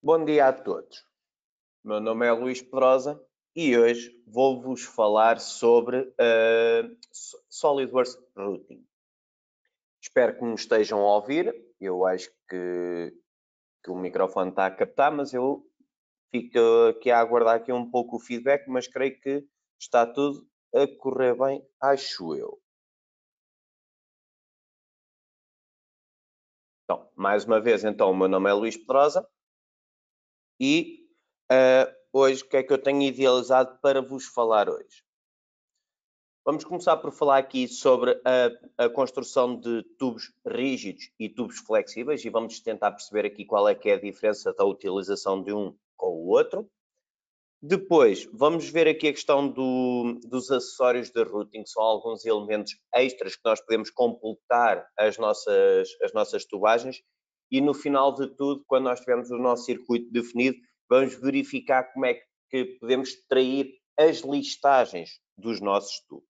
Bom dia a todos. Meu nome é Luís Pedrosa e hoje vou-vos falar sobre SolidWorks Routing. Espero que me estejam a ouvir. Eu acho que o microfone está a captar, mas eu fico aqui a aguardar aqui um pouco o feedback, mas creio que está tudo a correr bem, acho eu. Então, mais uma vez, então, o meu nome é Luís Pedrosa e hoje o que é que eu tenho idealizado para vos falar hoje? Vamos começar por falar aqui sobre a construção de tubos rígidos e tubos flexíveis e vamos tentar perceber aqui qual é que é a diferença da utilização de um com o outro. Depois, vamos ver aqui a questão dos acessórios de routing, que são alguns elementos extras que nós podemos completar as nossas tubagens. E no final de tudo, quando nós tivermos o nosso circuito definido, vamos verificar como é que podemos extrair as listagens dos nossos tubos.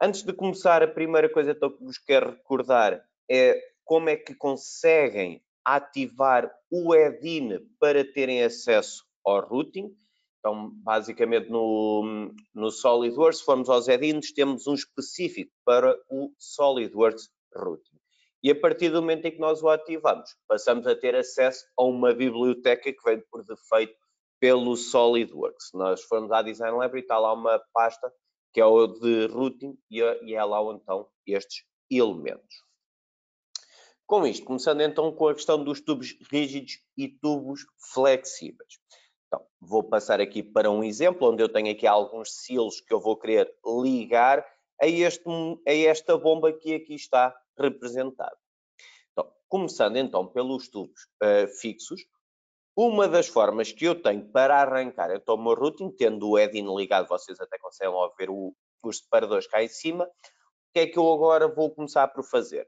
Antes de começar, a primeira coisa que vos quero recordar é como é que conseguem ativar o EDIN para terem acesso ao routing. Então, basicamente, no SolidWorks, se formos aos EDINs, temos um específico para o SolidWorks Routing. E a partir do momento em que nós o ativamos, passamos a ter acesso a uma biblioteca que vem por defeito pelo SolidWorks. Se nós formos à Design Library, está lá uma pasta que é o de routing, e é lá onde estão estes elementos. Com isto, começando então com a questão dos tubos rígidos e tubos flexíveis. Então, vou passar aqui para um exemplo, onde eu tenho aqui alguns seals que eu vou querer ligar a esta bomba que aqui está representada. Então, começando então pelos tubos fixos, uma das formas que eu tenho para arrancar então o meu routing, tendo o EDIN ligado, vocês até conseguem lá ver os separadores cá em cima, o que é que eu agora vou começar por fazer?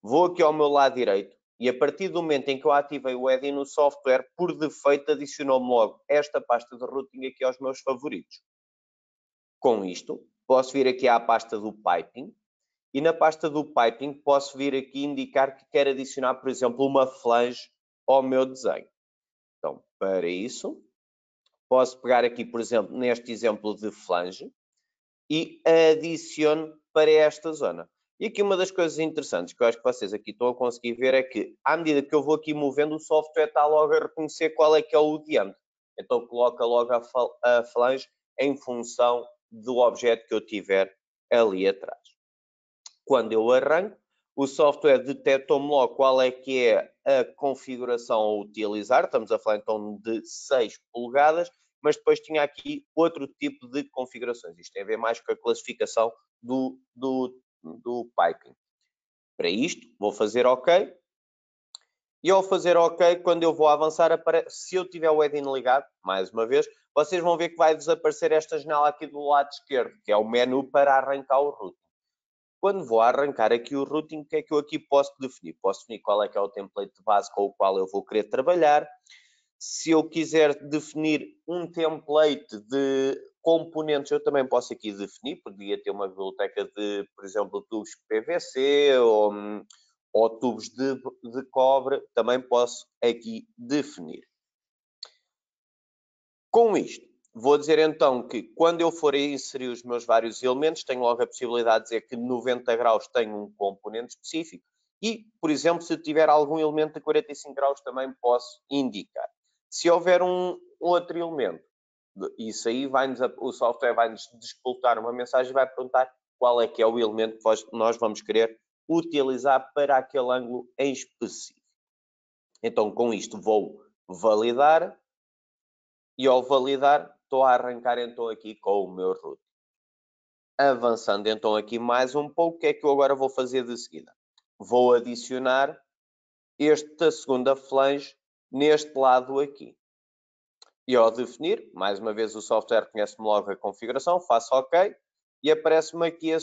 Vou aqui ao meu lado direito e a partir do momento em que eu ativei o EDIN no software, por defeito adicionou-me logo esta pasta de routing aqui aos meus favoritos. Com isto, posso vir aqui à pasta do piping e na pasta do piping posso vir aqui indicar que quero adicionar, por exemplo, uma flange ao meu desenho. Então, para isso, posso pegar aqui, por exemplo, neste exemplo de flange e adiciono para esta zona. E aqui uma das coisas interessantes que eu acho que vocês aqui estão a conseguir ver é que, à medida que eu vou aqui movendo, o software está logo a reconhecer qual é que é o diâmetro. Então, coloca logo a flange em função do objeto que eu tiver ali atrás. Quando eu arranco, o software detectou-me logo qual é que é a configuração a utilizar. Estamos a falar então de 6 polegadas, mas depois tinha aqui outro tipo de configurações. Isto tem a ver mais com a classificação do piping. Para isto, vou fazer OK. E ao fazer OK, quando eu vou avançar, se eu tiver o EDIN ligado, mais uma vez, vocês vão ver que vai desaparecer esta janela aqui do lado esquerdo, que é o menu para arrancar o routing. Quando vou arrancar aqui o routing, o que é que eu aqui posso definir? Posso definir qual é que é o template de base com o qual eu vou querer trabalhar. Se eu quiser definir um template de componentes, eu também posso aqui definir. Podia ter uma biblioteca de, por exemplo, tubos PVC ou tubos de cobre. Também posso aqui definir. Com isto, vou dizer então que quando eu for inserir os meus vários elementos, tenho logo a possibilidade de dizer que 90 graus tem um componente específico e, por exemplo, se tiver algum elemento de 45 graus também posso indicar. Se houver um outro elemento, isso aí o software vai-nos disputar uma mensagem e vai perguntar qual é que é o elemento que nós vamos querer utilizar para aquele ângulo em específico. Então, com isto vou validar. E ao validar, estou a arrancar então aqui com o meu root. Avançando então aqui mais um pouco, o que é que eu agora vou fazer de seguida? Vou adicionar esta segunda flange neste lado aqui. E ao definir, mais uma vez o software conhece-me logo a configuração, faço OK e aparece-me aqui a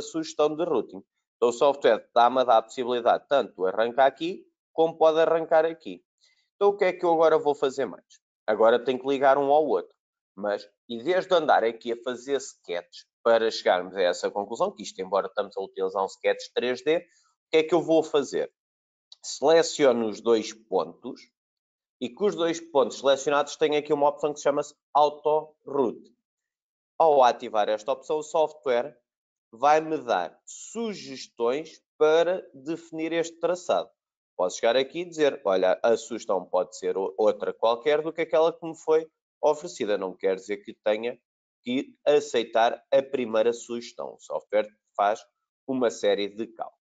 sugestão de routing. Então o software dá-me a possibilidade tanto de arrancar aqui, como pode arrancar aqui. Então o que é que eu agora vou fazer mais? Agora tenho que ligar um ao outro. Mas, em vez de andar aqui a fazer sketches para chegarmos a essa conclusão, que isto, embora estamos a utilizar um sketch 3D, o que é que eu vou fazer? Seleciono os dois pontos e com os 2 pontos selecionados tenho aqui uma opção que se chama Auto Route. Ao ativar esta opção, o software vai-me dar sugestões para definir este traçado. Posso chegar aqui e dizer, olha, a sugestão pode ser outra qualquer do que aquela que me foi oferecida. Não quer dizer que tenha que aceitar a primeira sugestão. O software faz uma série de cálculos.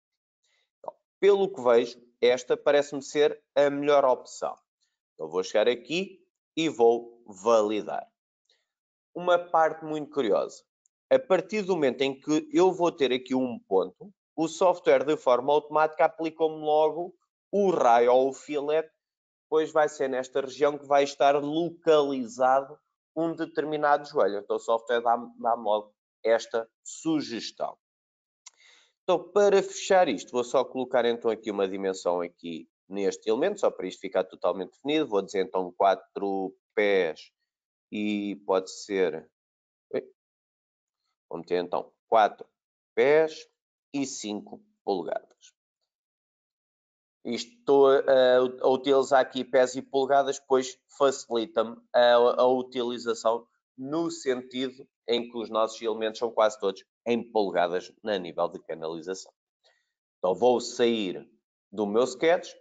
Então, pelo que vejo, esta parece-me ser a melhor opção. Então, vou chegar aqui e vou validar. Uma parte muito curiosa. A partir do momento em que eu vou ter aqui um ponto, o software de forma automática aplicou-me logo o raio ou o filete, pois vai ser nesta região que vai estar localizado um determinado joelho. Então o software dá-me logo esta sugestão. Então, para fechar isto, vou só colocar então aqui uma dimensão aqui neste elemento, só para isto ficar totalmente definido. Vou dizer então 4 pés e pode ser... Vou meter então 4 pés e 5 polegadas. Estou a utilizar aqui pés e polegadas, pois facilita-me a utilização no sentido em que os nossos elementos são quase todos em polegadas a nível de canalização. Então vou sair do meu sketch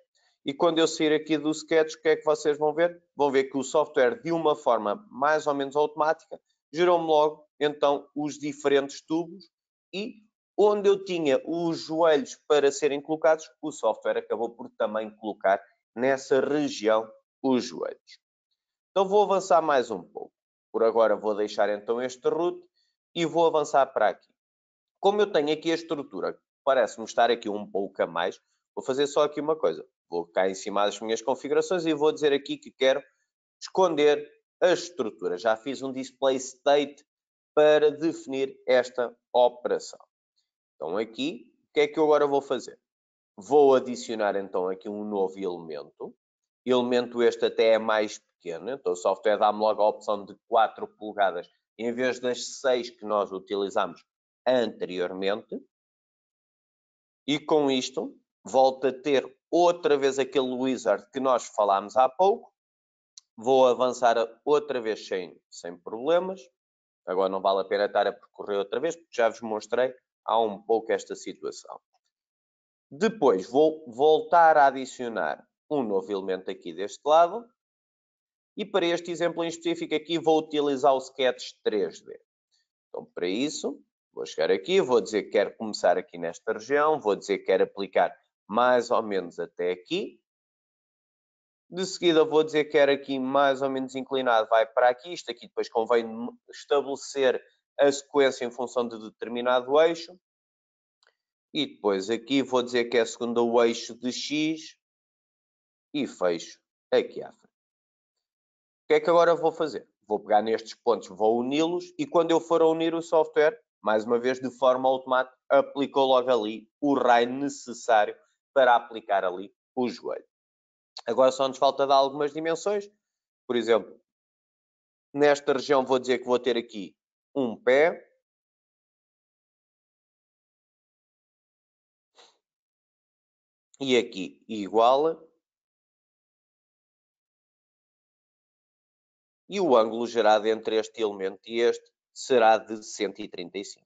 e quando eu sair aqui do sketch, o que é que vocês vão ver? Vão ver que o software, de uma forma mais ou menos automática, gerou-me logo então os diferentes tubos e onde eu tinha os joelhos para serem colocados, o software acabou por também colocar nessa região os joelhos. Então vou avançar mais um pouco. Por agora vou deixar então este route e vou avançar para aqui. Como eu tenho aqui a estrutura, parece-me estar aqui um pouco a mais, vou fazer só aqui uma coisa. Vou cá em cima das minhas configurações e vou dizer aqui que quero esconder a estrutura. Já fiz um display state para definir esta operação. Então aqui, o que é que eu agora vou fazer? Vou adicionar então aqui um novo elemento. Elemento este até é mais pequeno, então o software dá-me logo a opção de 4 polegadas em vez das 6 que nós utilizamos anteriormente. E com isto, volto a ter outra vez aquele wizard que nós falámos há pouco. Vou avançar outra vez sem problemas. Agora não vale a pena estar a percorrer outra vez, porque já vos mostrei há um pouco esta situação. Depois vou voltar a adicionar um novo elemento aqui deste lado. E para este exemplo em específico aqui vou utilizar o Sketch 3D. Então para isso, vou chegar aqui, vou dizer que quero começar aqui nesta região, vou dizer que quero aplicar mais ou menos até aqui. De seguida vou dizer que quero aqui mais ou menos inclinado, vai para aqui. Isto aqui depois convém estabelecer a sequência em função de determinado eixo. E depois aqui vou dizer que é segundo o eixo de X e fecho aqui à frente. O que é que agora vou fazer? Vou pegar nestes pontos, vou uni-los e quando eu for a unir o software, mais uma vez de forma automática, aplicou logo ali o raio necessário para aplicar ali o joelho. Agora só nos falta dar algumas dimensões. Por exemplo, nesta região vou dizer que vou ter aqui um pé. E aqui igual. E o ângulo gerado entre este elemento e este será de 135.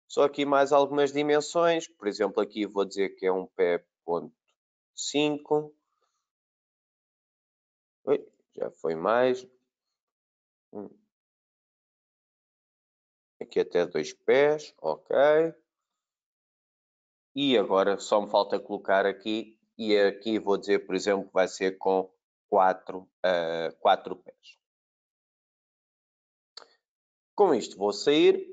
Só aqui mais algumas dimensões. Por exemplo, aqui vou dizer que é um pé ponto 5. Oi, já foi mais. Aqui até 2 pés, ok. E agora só me falta colocar aqui, e aqui vou dizer, por exemplo, que vai ser com 4 pés. Com isto vou sair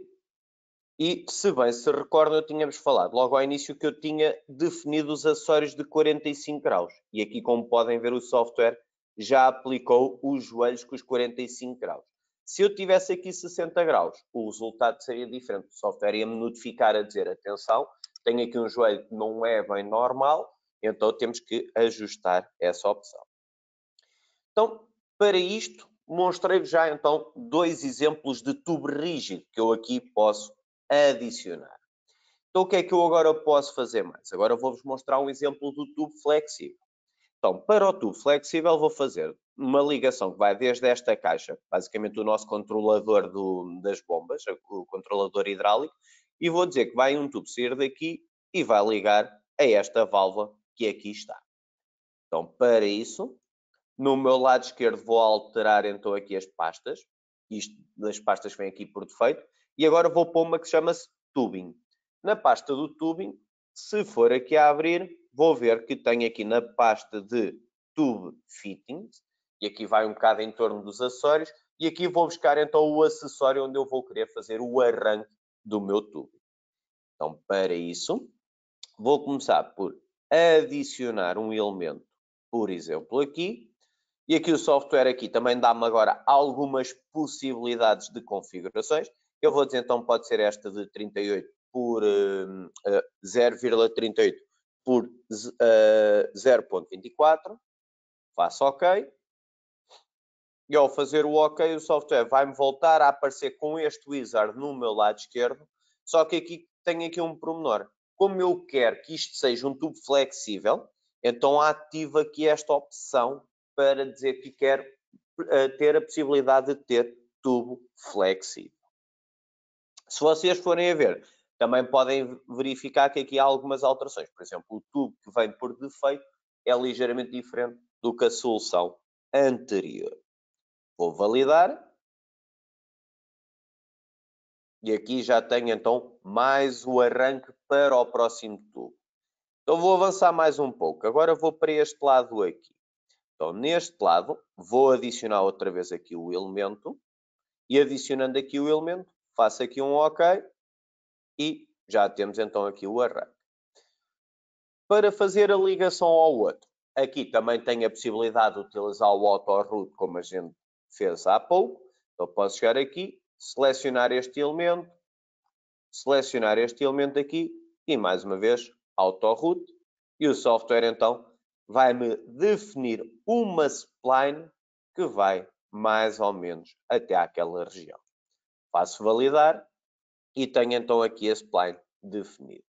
e, se bem se recordam, tínhamos falado logo ao início que eu tinha definido os acessórios de 45 graus. E aqui, como podem ver, o software já aplicou os joelhos com os 45 graus. Se eu tivesse aqui 60 graus, o resultado seria diferente. O software ia-me notificar a dizer, atenção, tenho aqui um joelho que não é bem normal, então temos que ajustar essa opção. Então, para isto, mostrei-vos já então 2 exemplos de tubo rígido que eu aqui posso adicionar. Então, o que é que eu agora posso fazer mais? Agora vou-vos mostrar um exemplo do tubo flexível. Então, para o tubo flexível, vou fazer uma ligação que vai desde esta caixa, basicamente o nosso controlador das bombas, o controlador hidráulico, e vou dizer que vai um tubo sair daqui e vai ligar a esta válvula que aqui está. Então, para isso, no meu lado esquerdo vou alterar então aqui as pastas. Isto das pastas vem aqui por defeito. E agora vou pôr uma que chama-se tubing. Na pasta do tubing, se for aqui a abrir, vou ver que tem aqui na pasta de tube fittings. E aqui vai um bocado em torno dos acessórios. E aqui vou buscar então o acessório onde eu vou querer fazer o arranque do meu tubo. Então, para isso, vou começar por adicionar um elemento, por exemplo, aqui. E aqui o software aqui também dá-me agora algumas possibilidades de configurações. Eu vou dizer então pode ser esta de 38 por 0,38 por 0,24. Faço OK. E ao fazer o OK, o software vai-me voltar a aparecer com este wizard no meu lado esquerdo. Só que aqui tem aqui um pormenor. Como eu quero que isto seja um tubo flexível, então ativo aqui esta opção para dizer que quero ter a possibilidade de ter tubo flexível. Se vocês forem a ver, também podem verificar que aqui há algumas alterações. Por exemplo, o tubo que vem por defeito é ligeiramente diferente do que a solução anterior. Vou validar. E aqui já tenho então mais o arranque para o próximo tubo. Então vou avançar mais um pouco. Agora vou para este lado aqui. Então, neste lado, vou adicionar outra vez aqui o elemento. E adicionando aqui o elemento, faço aqui um OK. E já temos então aqui o arranque. Para fazer a ligação ao outro, aqui também tenho a possibilidade de utilizar o AutoRoute, como a gente fez há pouco. Então, posso chegar aqui, selecionar este elemento aqui e, mais uma vez, AutoRoute. E o software, então, vai-me definir uma spline que vai mais ou menos até àquela região. Faço validar e tenho, então, aqui a spline definida.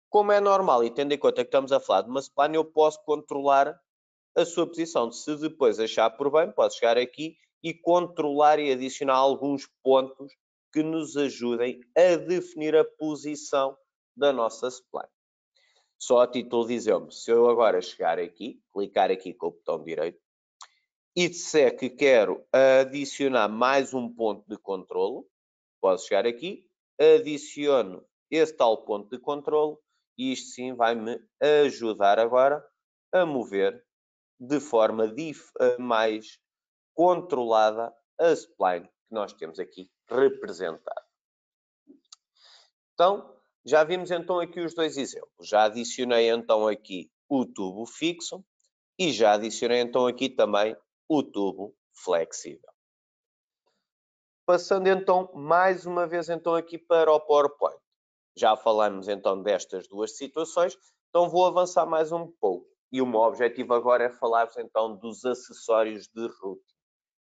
Como é normal, e tendo em conta que estamos a falar de uma spline, eu posso controlar a sua posição. Se depois achar por bem, posso chegar aqui e controlar e adicionar alguns pontos que nos ajudem a definir a posição da nossa spline. Só a título de exemplo, se eu agora chegar aqui, clicar aqui com o botão direito e disser que quero adicionar mais um ponto de controlo, posso chegar aqui, adiciono esse tal ponto de controlo e isto sim vai-me ajudar agora a mover de forma mais controlada a spline que nós temos aqui representada. Então, já vimos então aqui os dois exemplos. Já adicionei então aqui o tubo fixo e já adicionei então aqui também o tubo flexível. Passando então mais uma vez então aqui para o PowerPoint. Já falamos então destas duas situações, então vou avançar mais um pouco. E o meu objetivo agora é falar-vos então dos acessórios de routing.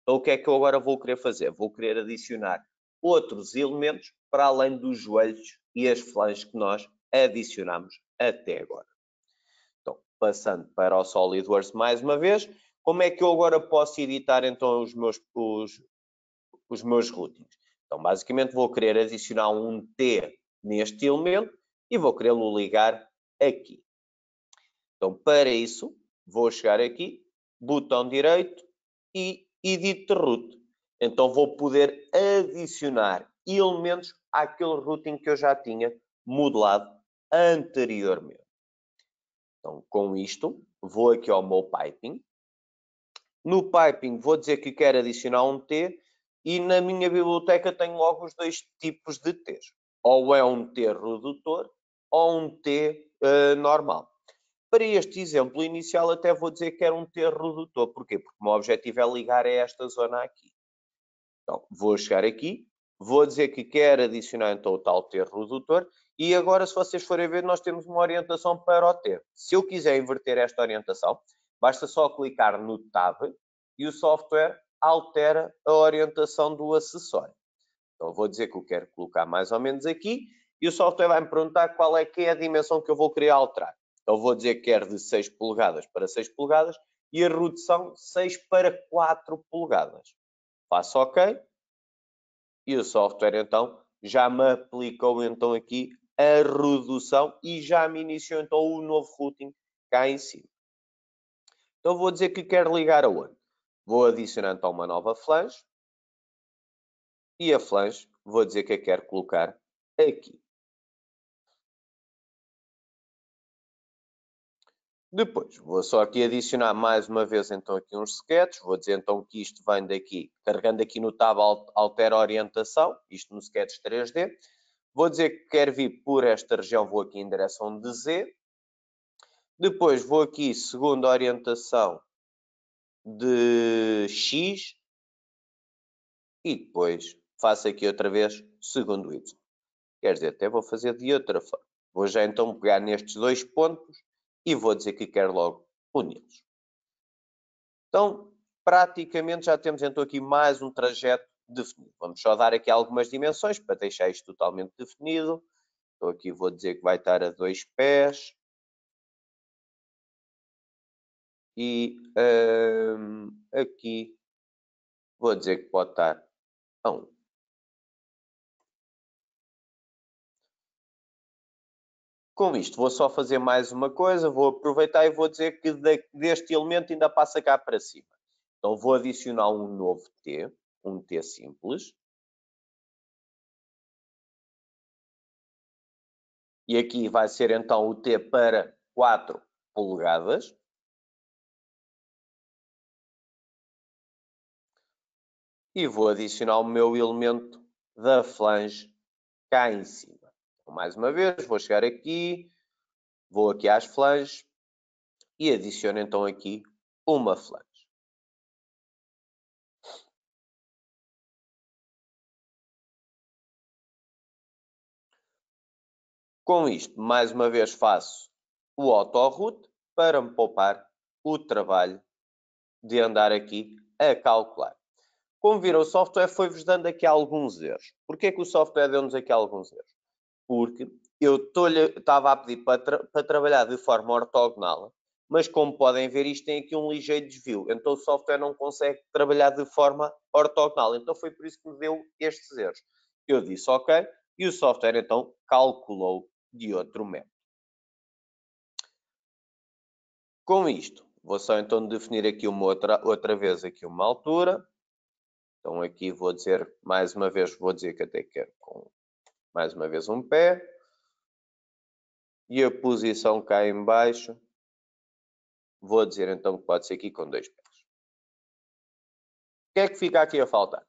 Então o que é que eu agora vou querer fazer? Vou querer adicionar outros elementos para além dos joelhos e as flanges que nós adicionamos até agora. Então, passando para o SolidWorks mais uma vez, como é que eu agora posso editar então os meus routings? Então, basicamente vou querer adicionar um T neste elemento e vou querê-lo ligar aqui. Então, para isso, vou chegar aqui, botão direito e Edit Route. Então, vou poder adicionar elementos àquele routing que eu já tinha modelado anteriormente. Então, com isto, vou aqui ao meu piping. No piping, vou dizer que quero adicionar um T e na minha biblioteca tenho logo os dois tipos de T's. Ou é um T redutor ou um T normal. Para este exemplo inicial, até vou dizer que era um T redutor. Porquê? Porque o meu objetivo é ligar a esta zona aqui. Então, vou chegar aqui, vou dizer que quero adicionar então o tal T redutor. E agora, se vocês forem ver, nós temos uma orientação para o T. Se eu quiser inverter esta orientação, basta só clicar no Tab e o software altera a orientação do acessório. Então, vou dizer que eu quero colocar mais ou menos aqui e o software vai me perguntar qual é que é a dimensão que eu vou querer alterar. Então vou dizer que quero de 6 polegadas para 6 polegadas e a redução 6 para 4 polegadas. Faço OK. E o software então já me aplicou então aqui a redução e já me iniciou então o novo routing cá em cima. Então vou dizer que quero ligar aonde? Vou adicionar então uma nova flange. E a flange vou dizer que a quero colocar aqui. Depois, vou só aqui adicionar mais uma vez então aqui uns sketches. Vou dizer então que isto vem daqui, carregando aqui no tab altera orientação, isto no sketch 3D. Vou dizer que quero vir por esta região, vou aqui em direção de Z. Depois vou aqui, segunda orientação de X. E depois faço aqui outra vez segundo Y. Quer dizer, até vou fazer de outra forma. Vou já então pegar nestes dois pontos e vou dizer que quero logo uni-los. Então, praticamente já temos então aqui mais um trajeto definido. Vamos só dar aqui algumas dimensões para deixar isto totalmente definido. Então aqui vou dizer que vai estar a 2 pés. E aqui vou dizer que pode estar a 1. Com isto, vou só fazer mais uma coisa. Vou aproveitar e vou dizer que deste elemento ainda passa cá para cima. Então vou adicionar um novo T, um T simples. E aqui vai ser então o T para 4 polegadas. E vou adicionar o meu elemento da flange cá em cima. Então, mais uma vez, vou chegar aqui, vou aqui às flanges e adiciono então aqui uma flange. Com isto, mais uma vez faço o auto-route para me poupar o trabalho de andar aqui a calcular. Como viram, o software foi-vos dando aqui alguns erros. Porquê que o software deu-nos aqui alguns erros? Porque eu estava a pedir para trabalhar de forma ortogonal, mas como podem ver, isto tem aqui um ligeiro desvio. Então o software não consegue trabalhar de forma ortogonal. Então foi por isso que me deu estes erros. Eu disse OK, e o software então calculou de outro método. Com isto, vou só então definir aqui outra vez aqui uma altura. Então aqui vou dizer, mais uma vez, vou dizer que até quero com mais uma vez um pé. E a posição cá em baixo, vou dizer então que pode ser aqui com 2 pés. O que é que fica aqui a faltar?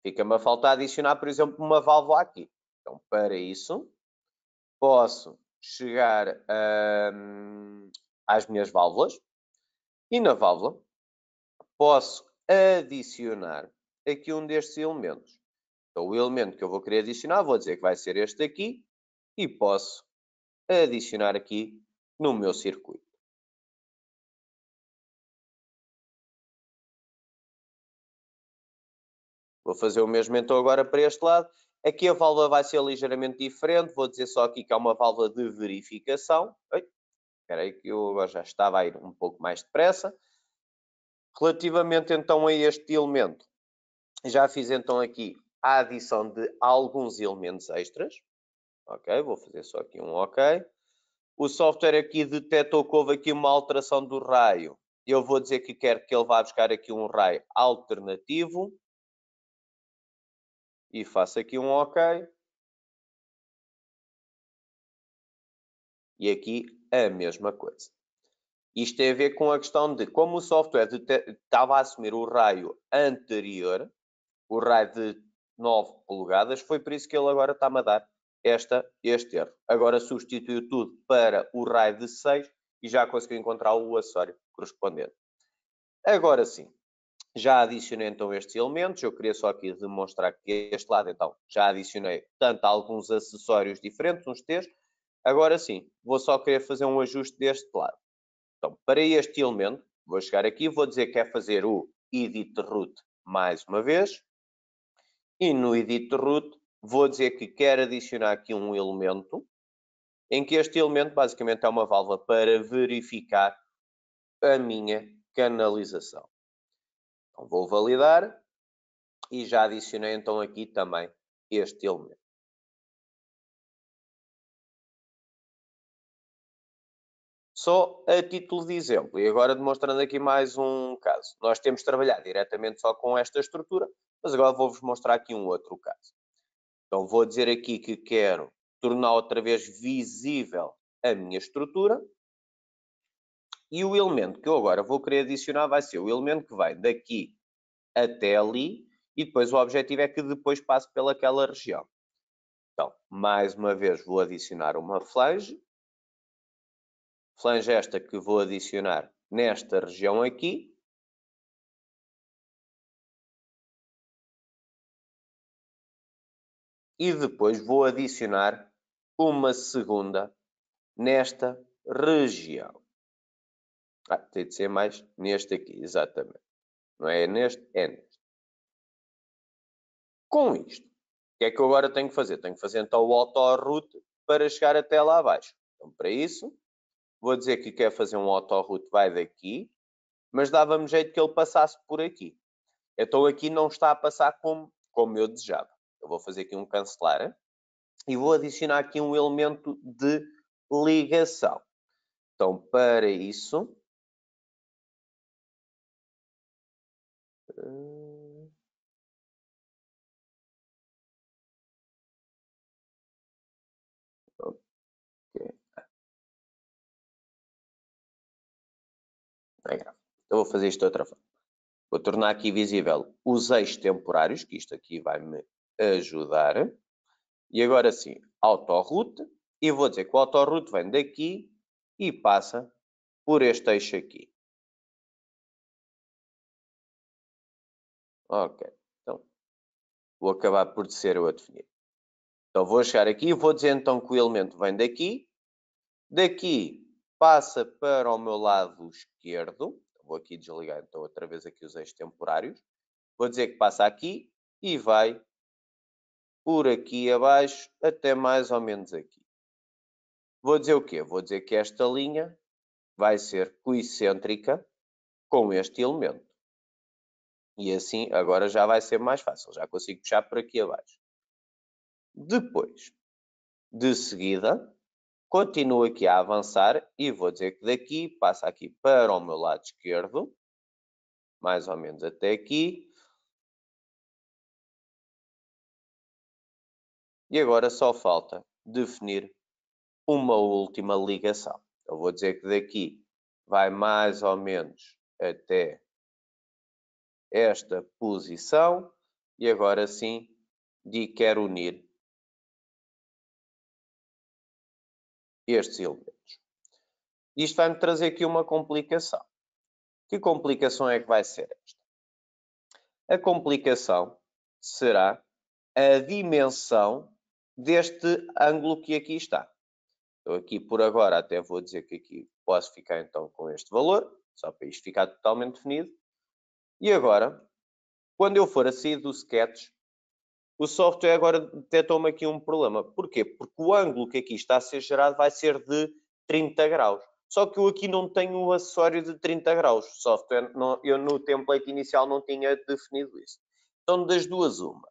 Fica-me a faltar adicionar, por exemplo, uma válvula aqui. Então, para isso, posso chegar às minhas válvulas e na válvula posso adicionar aqui um destes elementos. Então, o elemento que eu vou querer adicionar, vou dizer que vai ser este aqui e posso adicionar aqui no meu circuito. Vou fazer o mesmo então agora para este lado. Aqui a válvula vai ser ligeiramente diferente. Vou dizer só aqui que é uma válvula de verificação. Espera aí que eu agora já estava a ir um pouco mais depressa. Relativamente então a este elemento, já fiz então aqui a adição de alguns elementos extras. Ok, vou fazer só aqui um OK. O software aqui detectou que houve aqui uma alteração do raio. Eu vou dizer que quero que ele vá buscar aqui um raio alternativo. E faço aqui um OK. E aqui a mesma coisa. Isto tem a ver com a questão de como o software estava a assumir o raio anterior, o raio de 9 polegadas, foi por isso que ele agora está-me a dar este erro. Agora substituiu tudo para o raio de 6 e já conseguiu encontrar o acessório correspondente. Agora sim, já adicionei então estes elementos. Eu queria só aqui demonstrar que este lado então já adicionei tanto alguns acessórios diferentes, uns T's. Agora sim, vou só querer fazer um ajuste deste lado. Então, para este elemento, vou chegar aqui, vou dizer que é fazer o Edit Route mais uma vez. E no Edit Route, vou dizer que quero adicionar aqui um elemento. em que este elemento basicamente é uma válvula para verificar a minha canalização. Então, vou validar e já adicionei então aqui também este elemento. Só a título de exemplo, e agora demonstrando aqui mais um caso. Nós temos de trabalhar diretamente só com esta estrutura, mas agora vou-vos mostrar aqui um outro caso. Então vou dizer aqui que quero tornar outra vez visível a minha estrutura. E o elemento que eu agora vou querer adicionar vai ser o elemento que vai daqui até ali, e depois o objetivo é que depois passe pelaquela região. Então, mais uma vez vou adicionar uma flange. Flange esta que vou adicionar nesta região aqui. E depois vou adicionar uma segunda nesta região. Tem de ser mais neste aqui, exatamente. Não é neste, é neste. Com isto, o que é que eu agora tenho que fazer? Tenho que fazer então o autoroute para chegar até lá abaixo. Então, para isso, vou dizer que quer fazer um autoroute, vai daqui, mas dava-me jeito que ele passasse por aqui. Então, aqui não está a passar como eu desejava. Eu vou fazer aqui um cancelar e vou adicionar aqui um elemento de ligação. Então, para isso... Eu vou fazer isto de outra forma. Vou tornar aqui visível os eixos temporários, que isto aqui vai me ajudar. E agora sim, autoroute. E vou dizer que o autoroute vem daqui e passa por este eixo aqui. Ok. Então, vou acabar por ser eu a definir. Então, vou chegar aqui e vou dizer então que o elemento vem daqui. Daqui passa para o meu lado esquerdo. Vou aqui desligar então outra vez aqui os eixos temporários. Vou dizer que passa aqui e vai por aqui abaixo até mais ou menos aqui. Vou dizer o quê? Vou dizer que esta linha vai ser coicêntrica com este elemento. E assim agora já vai ser mais fácil. Já consigo puxar por aqui abaixo. Depois, de seguida, continuo aqui a avançar e vou dizer que daqui passa aqui para o meu lado esquerdo. Mais ou menos até aqui. E agora só falta definir uma última ligação. Eu vou dizer que daqui vai mais ou menos até esta posição e agora sim quero unir estes elementos. Isto vai-me trazer aqui uma complicação. Que complicação é que vai ser esta? A complicação será a dimensão deste ângulo que aqui está. Eu aqui por agora até vou dizer que aqui posso ficar então com este valor, só para isto ficar totalmente definido. E agora, quando eu for a sair do sketch, o software agora detectou-me aqui um problema. Porquê? Porque o ângulo que aqui está a ser gerado vai ser de 30 graus. Só que eu aqui não tenho o acessório de 30 graus. O software, eu no template inicial não tinha definido isso. Então, das duas, uma.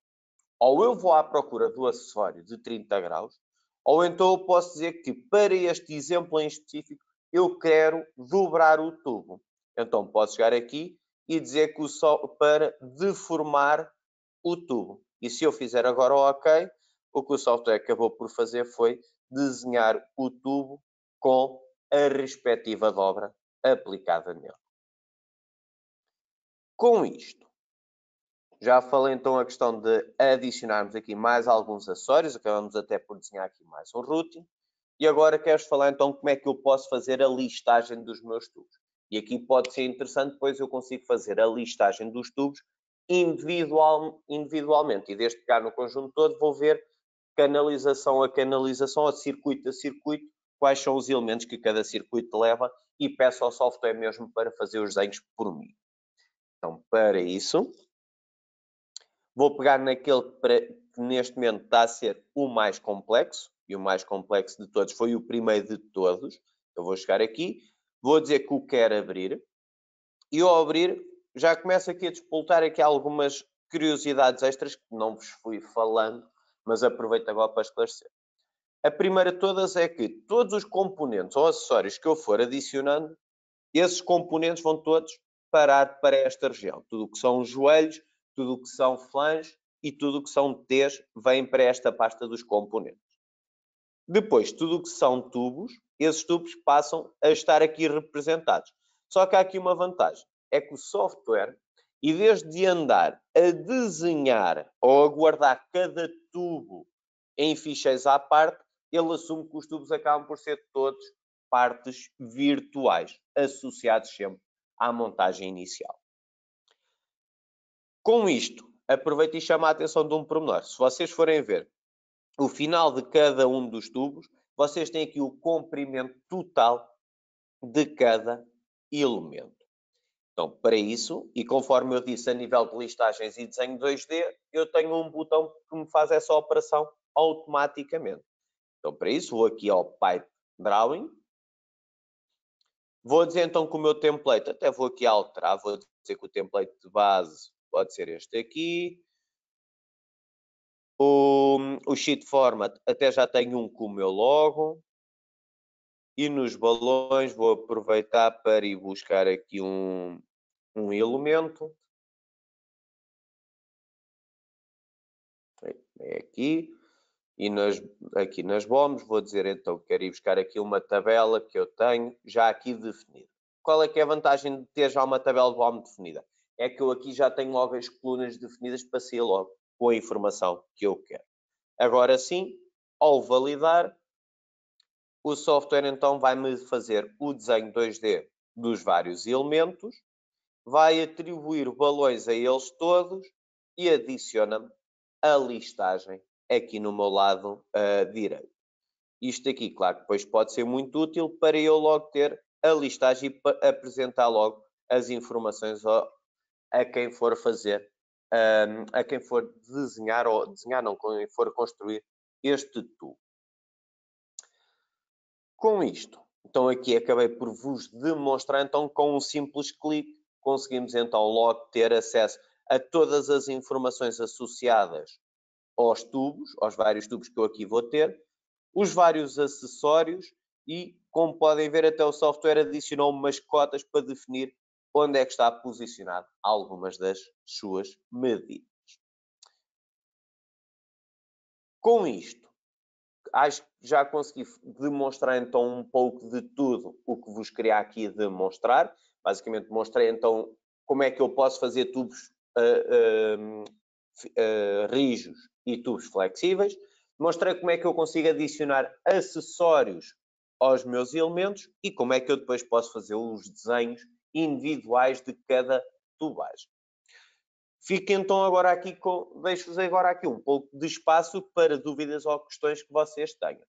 Ou eu vou à procura do acessório de 30 graus, ou então eu posso dizer que para este exemplo em específico, eu quero dobrar o tubo. Então, posso chegar aqui e dizer que para deformar o tubo. E se eu fizer agora o OK, o que o software acabou por fazer foi desenhar o tubo com a respectiva dobra aplicada nele. Com isto, já falei então a questão de adicionarmos aqui mais alguns acessórios, acabamos até por desenhar aqui mais um routing. E agora quero falar então como é que eu posso fazer a listagem dos meus tubos. E aqui pode ser interessante, pois eu consigo fazer a listagem dos tubos individualmente. E desde pegar no conjunto todo, vou ver canalização a canalização, a circuito a circuito, quais são os elementos que cada circuito leva e peço ao software mesmo para fazer os desenhos por mim. Então, para isso, vou pegar naquele que neste momento está a ser o mais complexo e o mais complexo de todos foi o primeiro de todos. Eu vou chegar aqui, vou dizer que o quero abrir, e ao abrir já começo aqui a despoltar aqui algumas curiosidades extras que não vos fui falando, mas aproveito agora para esclarecer. A primeira de todas é que todos os componentes ou acessórios que eu for adicionando, esses componentes vão todos parar para esta região. Tudo o que são joelhos, tudo o que são flanges e tudo o que são T's vem para esta pasta dos componentes. Depois, tudo o que são tubos, esses tubos passam a estar aqui representados. Só que há aqui uma vantagem, é que o software, em vez de andar a desenhar ou a guardar cada tubo em ficheiros à parte, ele assume que os tubos acabam por ser todos partes virtuais, associados sempre à montagem inicial. Com isto, aproveito e chamo a atenção de um pormenor. Se vocês forem ver o final de cada um dos tubos, vocês têm aqui o comprimento total de cada elemento. Então, para isso, e conforme eu disse a nível de listagens e desenho 2D, eu tenho um botão que me faz essa operação automaticamente. Então, para isso, vou aqui ao Pipe Drawing. Vou dizer então que o meu template, até vou aqui alterar, vou dizer que o template de base pode ser este aqui. O Sheet Format até já tenho um com o meu logo. E nos balões vou aproveitar para ir buscar aqui um elemento. É aqui. E aqui nas bombs vou dizer então que quero ir buscar aqui uma tabela que eu tenho já aqui definida. Qual é que é a vantagem de ter já uma tabela de bomb definida? É que eu aqui já tenho logo as colunas definidas para sair logo com a informação que eu quero. Agora sim, ao validar, o software então vai-me fazer o desenho 2D dos vários elementos, vai atribuir valores a eles todos e adiciona-me a listagem aqui no meu lado direito. Isto aqui, claro, depois pode ser muito útil para eu logo ter a listagem e apresentar logo as informações a quem for fazer, a quem for desenhar, ou desenhar não, quem for construir este tubo. Com isto, então aqui acabei por vos demonstrar, então com um simples clique, conseguimos então logo ter acesso a todas as informações associadas aos tubos, aos vários tubos que eu aqui vou ter, os vários acessórios e, como podem ver, até o software adicionou umas cotas para definir onde é que está posicionado algumas das suas medidas. Com isto, acho que já consegui demonstrar então um pouco de tudo o que vos queria aqui demonstrar. Basicamente mostrei então como é que eu posso fazer tubos rígidos e tubos flexíveis. Mostrei como é que eu consigo adicionar acessórios aos meus elementos e como é que eu depois posso fazer os desenhos individuais de cada tubagem. Fico então agora aqui deixo-vos agora aqui um pouco de espaço para dúvidas ou questões que vocês tenham.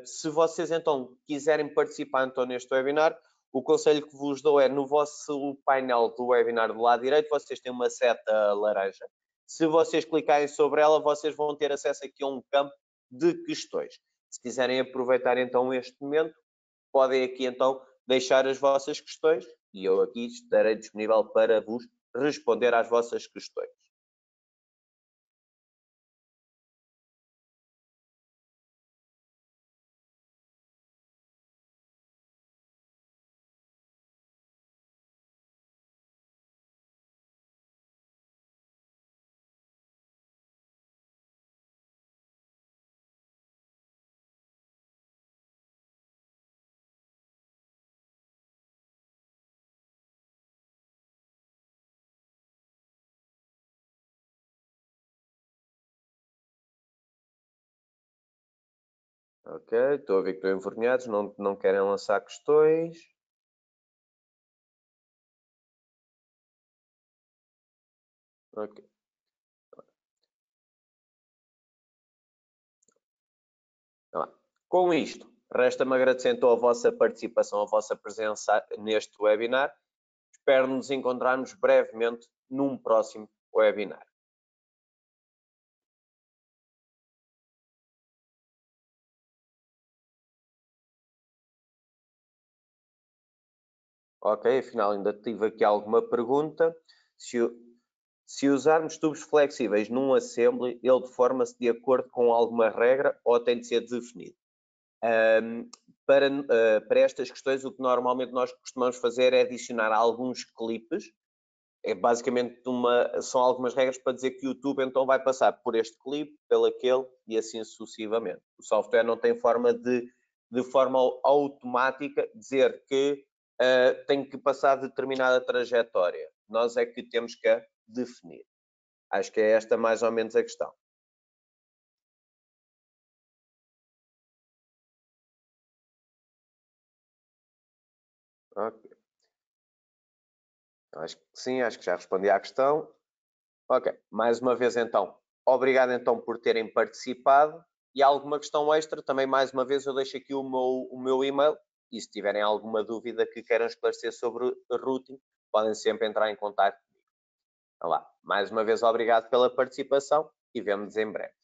Se vocês então quiserem participar então neste webinar, o conselho que vos dou é no vosso painel do webinar do lado direito, vocês têm uma seta laranja. Se vocês clicarem sobre ela, vocês vão ter acesso aqui a um campo de questões. Se quiserem aproveitar então este momento, podem aqui então deixar as vossas questões e eu aqui estarei disponível para vos responder às vossas questões. Ok, estou a ver que estão envergonhados, não querem lançar questões. Ok. Com isto, resta-me agradecer então a vossa participação, a vossa presença neste webinar. Espero nos encontrarmos brevemente num próximo webinar. Ok, afinal ainda tive aqui alguma pergunta. Se usarmos tubos flexíveis num assembly, ele deforma-se de acordo com alguma regra ou tem de ser definido? Para estas questões, o que normalmente nós costumamos fazer é adicionar alguns clipes. É basicamente são algumas regras para dizer que o tubo então vai passar por este clipe, pelo aquele e assim sucessivamente. O software não tem forma de forma automática dizer que tem que passar determinada trajetória. Nós é que temos que a definir. Acho que é esta mais ou menos a questão. Ok. Acho que sim, acho que já respondi à questão. Ok, mais uma vez então, obrigado então por terem participado e alguma questão extra, também mais uma vez eu deixo aqui o meu e-mail e se tiverem alguma dúvida que queiram esclarecer sobre routing, podem sempre entrar em contato comigo. Então, lá, mais uma vez obrigado pela participação e vemo-nos em breve.